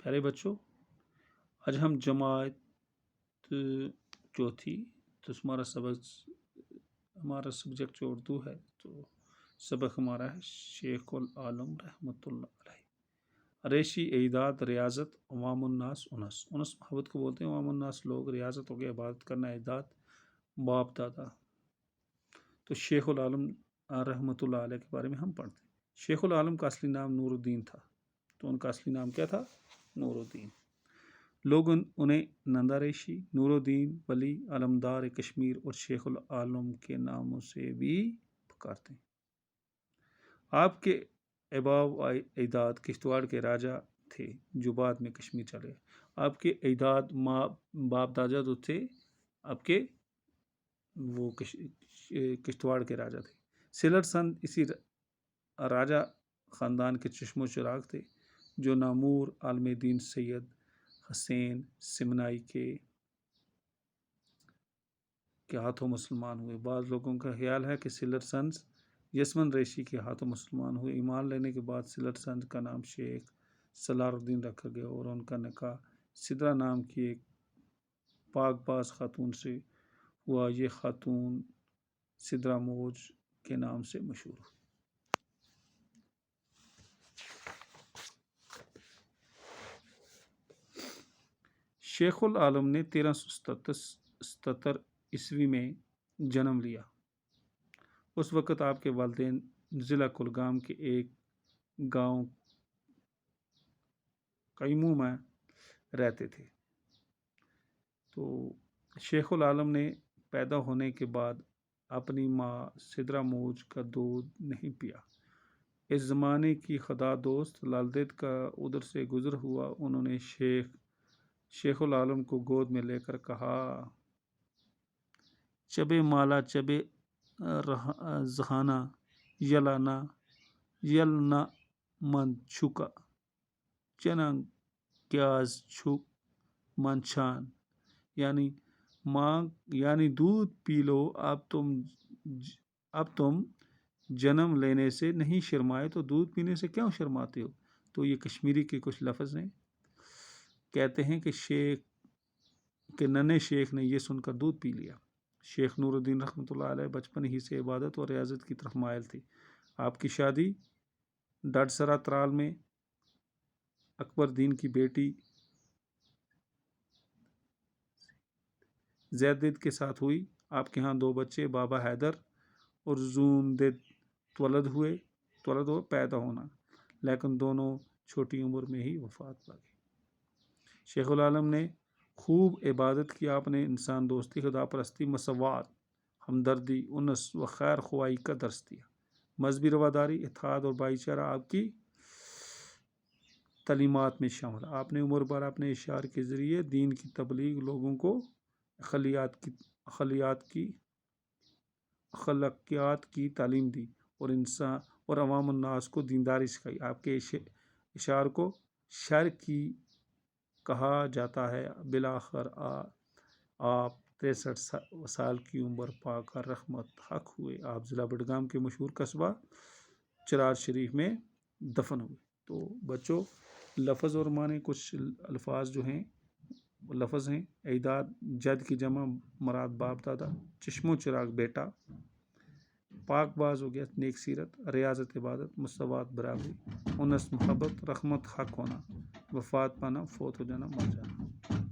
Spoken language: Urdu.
خیر بچوں، آج ہم جماعت چوتھی، تو ہمارا سبجیکٹ جو اردو ہے، تو سبق ہمارا ہے شیخ العالم رحمۃ اللہ علیہ۔ ریشی اعداد ریاضت عوام الناس انس محبت کو بولتے ہیں عوام الناس لوگ، ریاضت ہو گیا عبادت کرنا، اعداد باپ دادا۔ تو شیخ العالم رحمۃ اللہ علیہ کے بارے میں ہم پڑھتے ہیں۔ شیخ العالم کا اصلی نام نور الدین تھا، تو ان کا اصلی نام کیا تھا؟ نور الدین۔ لوگ انہیں نندا ریشی، نور الدین ولی، علمدار کشمیر اور شیخ العالم کے ناموں سے بھی پکارتے ہیں۔ آپ کے آباء و اجداد کشتواڑ کے راجا تھے جو بعد میں کشمیر چلے۔ آپ کے اجداد باپ دادا جو تھے آپ کے، وہ کشتواڑ کے راجا تھے۔ سیلر سند اسی راجا خاندان کے چشم و چراغ تھے جو نامور عالم دین سید حسین سمنائی کے ہاتھوں مسلمان ہوئے۔ بعض لوگوں کا خیال ہے کہ سیلر سنز یسمن ریشی کے ہاتھوں مسلمان ہوئے۔ ایمان لینے کے بعد سیلر سنز کا نام شیخ سلار الدین رکھا گیا اور ان کا نکاح سدرا نام کی ایک پاک باز خاتون سے ہوا۔ یہ خاتون سدرا موج کے نام سے مشہور ہوئی۔ شیخ العالم نے 1377 عیسوی میں جنم لیا۔ اس وقت آپ کے والدین ضلع کلگام کے ایک گاؤں قیمو میں رہتے تھے۔ تو شیخ العالم نے پیدا ہونے کے بعد اپنی ماں سدرا موج کا دودھ نہیں پیا۔ اس زمانے کی خدا دوست لال دید کا ادھر سے گزر ہوا۔ انہوں نے شیخ العالم کو گود میں لے کر کہا، چبے مالا چبے زہانا یلنا من چھکا چننگ کیاز چھک من چھان، یعنی دودھ پی لو، اب تم جنم لینے سے نہیں شرمائے تو دودھ پینے سے کیوں شرماتے ہو؟ تو یہ کشمیری کے کچھ لفظ ہیں۔ کہتے ہیں کہ ننے شیخ نے یہ سن کر دودھ پی لیا۔ شیخ نور الدین رحمۃ اللہ علیہ بچپن ہی سے عبادت اور ریاضت کی طرف مائل تھے۔ آپ کی شادی ڈاڈسرا ترال میں اکبر دین کی بیٹی زید دید کے ساتھ ہوئی۔ آپ کے ہاں 2 بچے بابا حیدر اور زون دید پیدا ہونا، لیکن دونوں چھوٹی عمر میں ہی وفات پا گئے۔ شیخ العالم نے خوب عبادت کی۔ آپ نے انسان دوستی، خدا پرستی، مساوات، ہمدردی، انس و خیر خواہی کا درس دیا۔ مذہبی رواداری، اتحاد اور بھائی چارہ آپ کی تعلیمات میں شامل۔ آپ نے عمر بھر اپنے اشعار کے ذریعے دین کی تبلیغ، لوگوں کو اخلاقیات کی تعلیم دی اور عوام الناس کو دینداری سکھائی۔ آپ کے اشعار کو شعر کی کہا جاتا ہے۔ بالآخر آپ 63 سال کی عمر پا کر رحمت حق ہوئے۔ آپ ضلع بڈگام کے مشہور قصبہ چرار شریف میں دفن ہوئے۔ تو بچوں، لفظ اور معنی کچھ الفاظ جو ہیں لفظ ہیں: اعداد جد کی جمع مراد باپ دادا، چشم و چراغ بیٹا، پاک باز ہو گیا نیک سیرت، ریاضت عبادت، مساوات برابری، انس محبت، رحمت حق ہونا، وفات پانا فوت ہو جانا مر جانا۔